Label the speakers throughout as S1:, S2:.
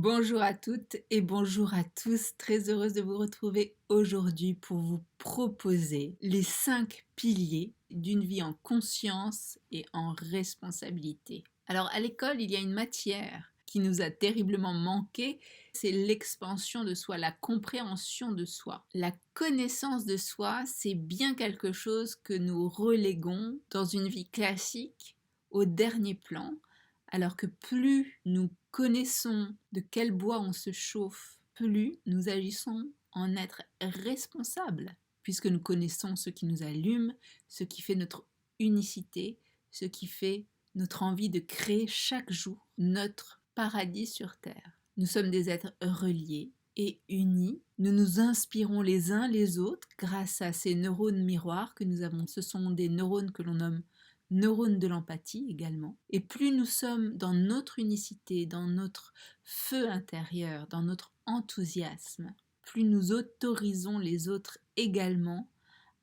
S1: Bonjour à toutes et bonjour à tous, très heureuse de vous retrouver aujourd'hui pour vous proposer les 5 piliers d'une vie en conscience et en responsabilité. Alors à l'école, il y a une matière qui nous a terriblement manqué, c'est l'expansion de soi, la compréhension de soi. La connaissance de soi, c'est bien quelque chose que nous reléguons dans une vie classique au dernier plan, alors que plus nous connaissons de quel bois on se chauffe, plus nous agissons en être responsables, puisque nous connaissons ce qui nous allume, ce qui fait notre unicité, ce qui fait notre envie de créer chaque jour notre paradis sur Terre. Nous sommes des êtres reliés et unis. Nous nous inspirons les uns les autres grâce à ces neurones miroirs que nous avons. Ce sont des neurones que l'on nomme neurones de l'empathie également. Et plus nous sommes dans notre unicité, dans notre feu intérieur, dans notre enthousiasme, plus nous autorisons les autres également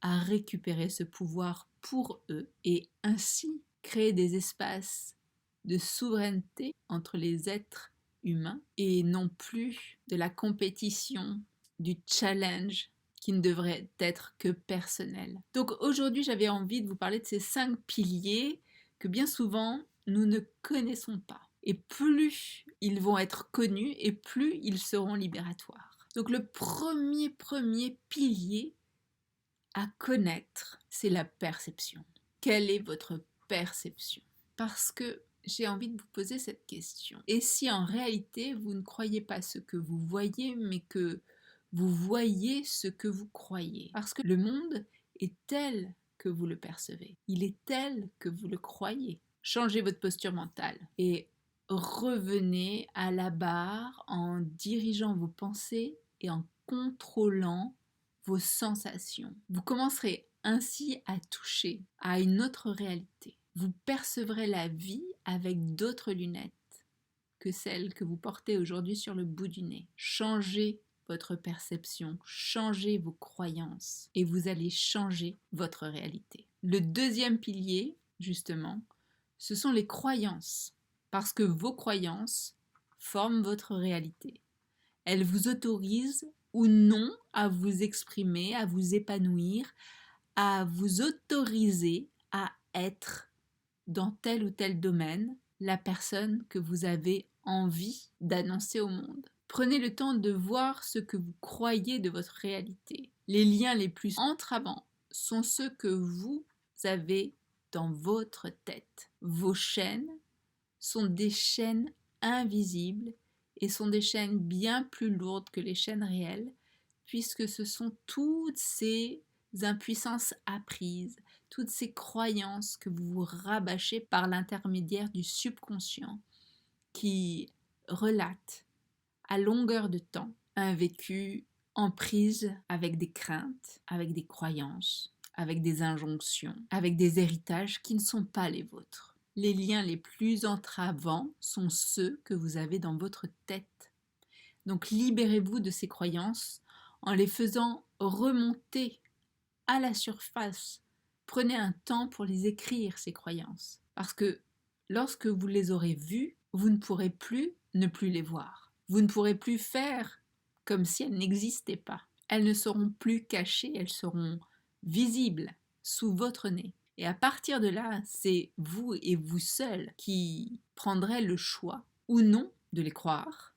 S1: à récupérer ce pouvoir pour eux et ainsi créer des espaces de souveraineté entre les êtres humains et non plus de la compétition, du challenge qui ne devrait être que personnel. Donc aujourd'hui, j'avais envie de vous parler de ces 5 piliers que bien souvent nous ne connaissons pas. Et plus ils vont être connus et plus ils seront libératoires. Donc le premier pilier à connaître, c'est la perception. Quelle est votre perception? Parce que j'ai envie de vous poser cette question. Et si en réalité vous ne croyez pas ce que vous voyez, mais que vous voyez ce que vous croyez? Parce que le monde est tel que vous le percevez. Il est tel que vous le croyez. Changez votre posture mentale et revenez à la barre en dirigeant vos pensées et en contrôlant vos sensations. Vous commencerez ainsi à toucher à une autre réalité. Vous percevrez la vie avec d'autres lunettes que celles que vous portez aujourd'hui sur le bout du nez. Changez votre perception, changez vos croyances et vous allez changer votre réalité. Le deuxième pilier, justement, ce sont les croyances, parce que vos croyances forment votre réalité. Elles vous autorisent ou non à vous exprimer, à vous épanouir, à vous autoriser à être dans tel ou tel domaine la personne que vous avez envie d'annoncer au monde. Prenez le temps de voir ce que vous croyez de votre réalité. Les liens les plus entravants sont ceux que vous avez dans votre tête. Vos chaînes sont des chaînes invisibles et sont des chaînes bien plus lourdes que les chaînes réelles, puisque ce sont toutes ces impuissances apprises, toutes ces croyances que vous vous rabâchez par l'intermédiaire du subconscient qui relate à longueur de temps un vécu en prise avec des craintes, avec des croyances, avec des injonctions, avec des héritages qui ne sont pas les vôtres. Les liens les plus entravants sont ceux que vous avez dans votre tête. Donc libérez-vous de ces croyances en les faisant remonter à la surface. Prenez un temps pour les écrire, ces croyances. Parce que lorsque vous les aurez vues, vous ne pourrez plus ne plus les voir. Vous ne pourrez plus faire comme si elles n'existaient pas. Elles ne seront plus cachées, elles seront visibles sous votre nez. Et à partir de là, c'est vous et vous seul qui prendrez le choix ou non de les croire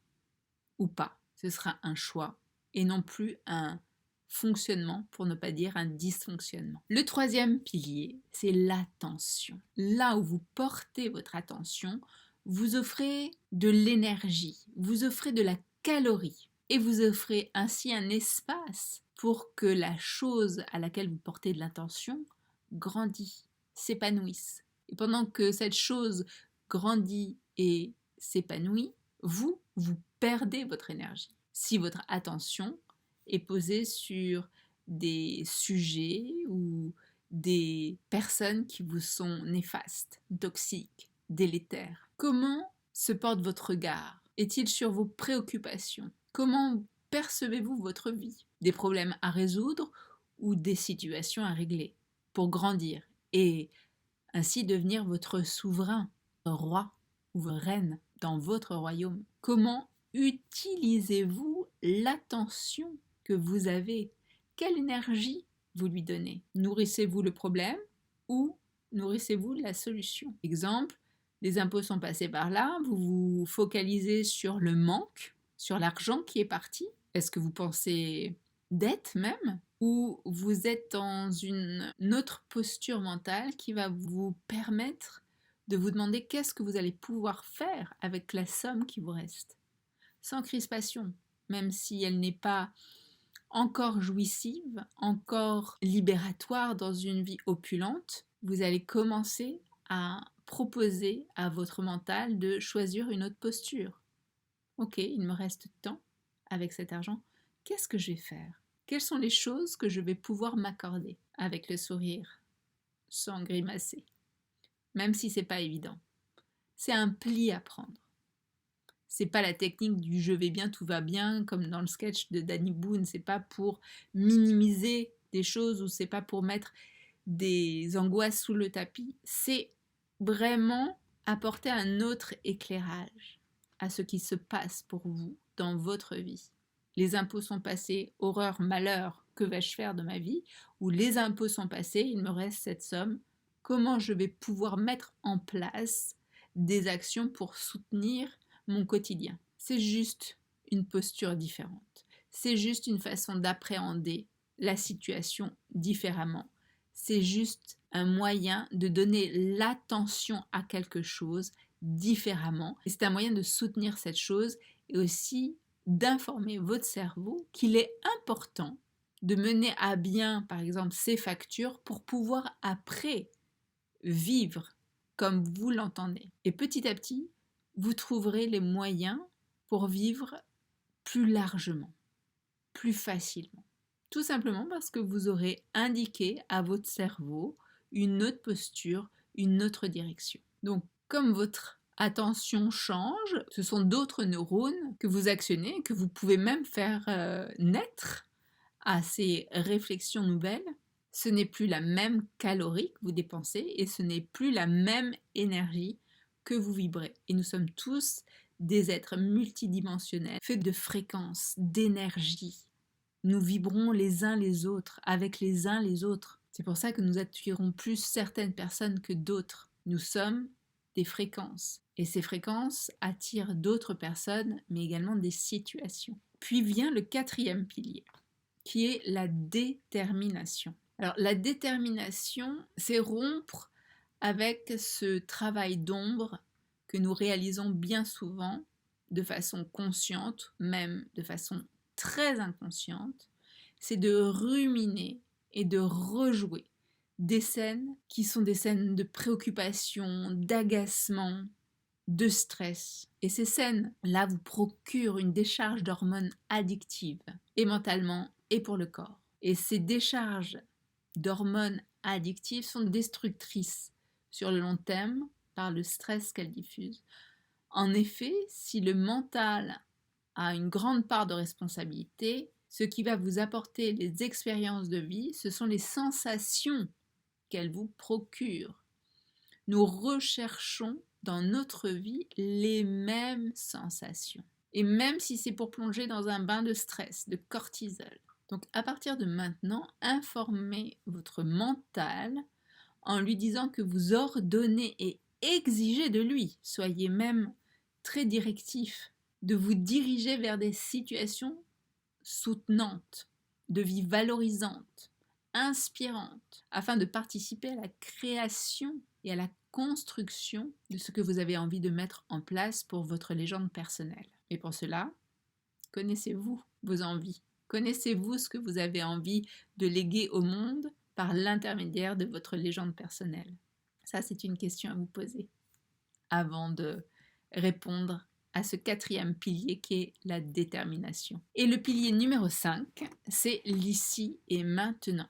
S1: ou pas. Ce sera un choix et non plus un fonctionnement, pour ne pas dire un dysfonctionnement. Le troisième pilier, c'est l'attention. Là où vous portez votre attention, vous offrez de l'énergie, vous offrez de la calorie et vous offrez ainsi un espace pour que la chose à laquelle vous portez de l'attention grandit, s'épanouisse. Et pendant que cette chose grandit et s'épanouit, vous perdez votre énergie. Si votre attention est posée sur des sujets ou des personnes qui vous sont néfastes, toxiques, délétères. Comment se porte votre regard? Est-il sur vos préoccupations? Comment percevez-vous votre vie? Des problèmes à résoudre ou des situations à régler pour grandir et ainsi devenir votre souverain, roi ou reine dans votre royaume? Comment utilisez-vous l'attention que vous avez? Quelle énergie vous lui donnez? Nourrissez-vous le problème ou nourrissez-vous la solution? Exemple, les impôts sont passés par là, vous vous focalisez sur le manque, sur l'argent qui est parti. Est-ce que vous pensez dette même? Ou vous êtes dans une autre posture mentale qui va vous permettre de vous demander qu'est-ce que vous allez pouvoir faire avec la somme qui vous reste? Sans crispation, même si elle n'est pas encore jouissive, encore libératoire dans une vie opulente, vous allez commencer à proposer à votre mental de choisir une autre posture. Ok, il me reste tant avec cet argent, qu'est-ce que je vais faire? Quelles sont les choses que je vais pouvoir m'accorder avec le sourire, sans grimacer, même si c'est pas évident. C'est un pli à prendre. C'est pas la technique du je vais bien, tout va bien, comme dans le sketch de Danny Boone. C'est pas pour minimiser des choses ou c'est pas pour mettre des angoisses sous le tapis. C'est vraiment apporter un autre éclairage à ce qui se passe pour vous dans votre vie. Les impôts sont passés, horreur, malheur, que vais-je faire de ma vie? Ou les impôts sont passés, il me reste cette somme. Comment je vais pouvoir mettre en place des actions pour soutenir mon quotidien? C'est juste une posture différente. C'est juste une façon d'appréhender la situation différemment. C'est juste un moyen de donner l'attention à quelque chose différemment. Et c'est un moyen de soutenir cette chose et aussi d'informer votre cerveau qu'il est important de mener à bien, par exemple, ces factures pour pouvoir après vivre comme vous l'entendez. Et petit à petit, vous trouverez les moyens pour vivre plus largement, plus facilement. Tout simplement parce que vous aurez indiqué à votre cerveau une autre posture, une autre direction. Donc, comme votre attention change, ce sont d'autres neurones que vous actionnez, que vous pouvez même faire naître à ces réflexions nouvelles. Ce n'est plus la même calorie que vous dépensez et ce n'est plus la même énergie que vous vibrez. Et nous sommes tous des êtres multidimensionnels, faits de fréquences, d'énergie. Nous vibrons les uns les autres, avec les uns les autres. C'est pour ça que nous attirons plus certaines personnes que d'autres. Nous sommes des fréquences. Et ces fréquences attirent d'autres personnes, mais également des situations. Puis vient le quatrième pilier, qui est la détermination. Alors la détermination, c'est rompre avec ce travail d'ombre que nous réalisons bien souvent de façon consciente, même de façon très inconsciente, c'est de ruminer et de rejouer des scènes qui sont des scènes de préoccupation, d'agacement, de stress. Et ces scènes-là vous procurent une décharge d'hormones addictives, et mentalement et pour le corps. Et ces décharges d'hormones addictives sont destructrices sur le long terme par le stress qu'elles diffusent. En effet, si le mental a une grande part de responsabilité, ce qui va vous apporter les expériences de vie, ce sont les sensations qu'elles vous procurent. Nous recherchons dans notre vie les mêmes sensations. Et même si c'est pour plonger dans un bain de stress, de cortisol. Donc à partir de maintenant, informez votre mental en lui disant que vous ordonnez et exigez de lui, soyez même très directif, de vous diriger vers des situations soutenantes, de vie valorisante, inspirante, afin de participer à la création et à la construction de ce que vous avez envie de mettre en place pour votre légende personnelle. Et pour cela, connaissez-vous vos envies, connaissez-vous ce que vous avez envie de léguer au monde par l'intermédiaire de votre légende personnelle. Ça, c'est une question à vous poser avant de répondre à ce quatrième pilier qui est la détermination. Et le pilier numéro 5, c'est l'ici et maintenant.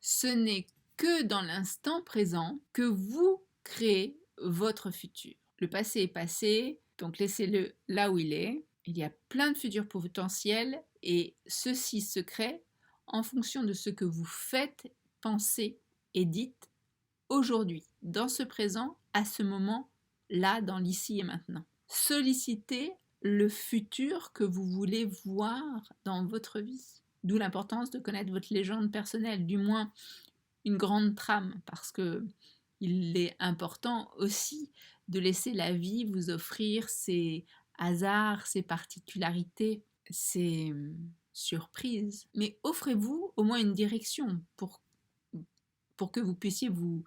S1: Ce n'est que dans l'instant présent que vous créez votre futur. Le passé est passé, donc laissez-le là où il est. Il y a plein de futurs potentiels et ceux-ci se créent en fonction de ce que vous faites, pensez et dites aujourd'hui, dans ce présent, à ce moment-là, dans l'ici et maintenant. Sollicitez le futur que vous voulez voir dans votre vie. D'où l'importance de connaître votre légende personnelle, du moins une grande trame, parce que il est important aussi de laisser la vie vous offrir ses hasards, ses particularités, ses surprises. Mais offrez-vous au moins une direction pour que vous puissiez vous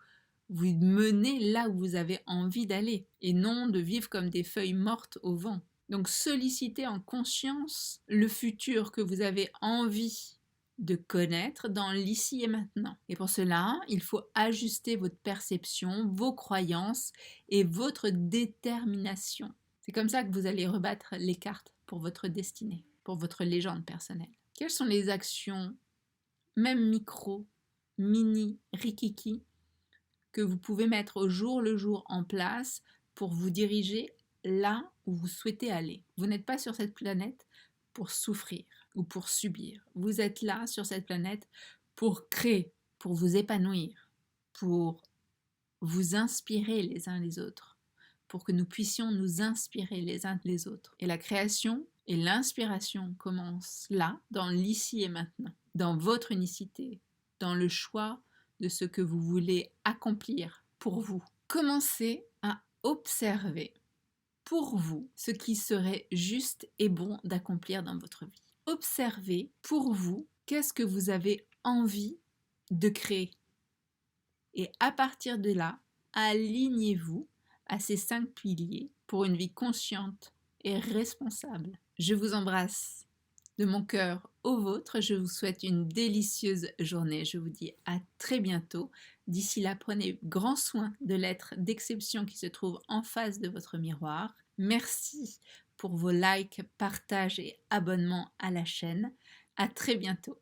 S1: mener là où vous avez envie d'aller, et non de vivre comme des feuilles mortes au vent. Donc sollicitez en conscience le futur que vous avez envie de connaître dans l'ici et maintenant. Et pour cela, il faut ajuster votre perception, vos croyances et votre détermination. C'est comme ça que vous allez rebattre les cartes pour votre destinée, pour votre légende personnelle. Quelles sont les actions, même micro, mini, rikiki, que vous pouvez mettre au jour le jour en place pour vous diriger là où vous souhaitez aller? Vous n'êtes pas sur cette planète pour souffrir ou pour subir. Vous êtes là sur cette planète pour créer, pour vous épanouir, pour vous inspirer les uns les autres, pour que nous puissions nous inspirer les uns les autres. Et la création et l'inspiration commencent là, dans l'ici et maintenant, dans votre unicité, dans le choix de ce que vous voulez accomplir pour vous. Commencez à observer pour vous ce qui serait juste et bon d'accomplir dans votre vie. Observez pour vous qu'est-ce que vous avez envie de créer. Et à partir de là, alignez-vous à ces 5 piliers pour une vie consciente et responsable. Je vous embrasse de mon cœur au vôtre. Je vous souhaite une délicieuse journée. Je vous dis à très bientôt. D'ici là, prenez grand soin de l'être d'exception qui se trouve en face de votre miroir. Merci pour vos likes, partages et abonnements à la chaîne. À très bientôt.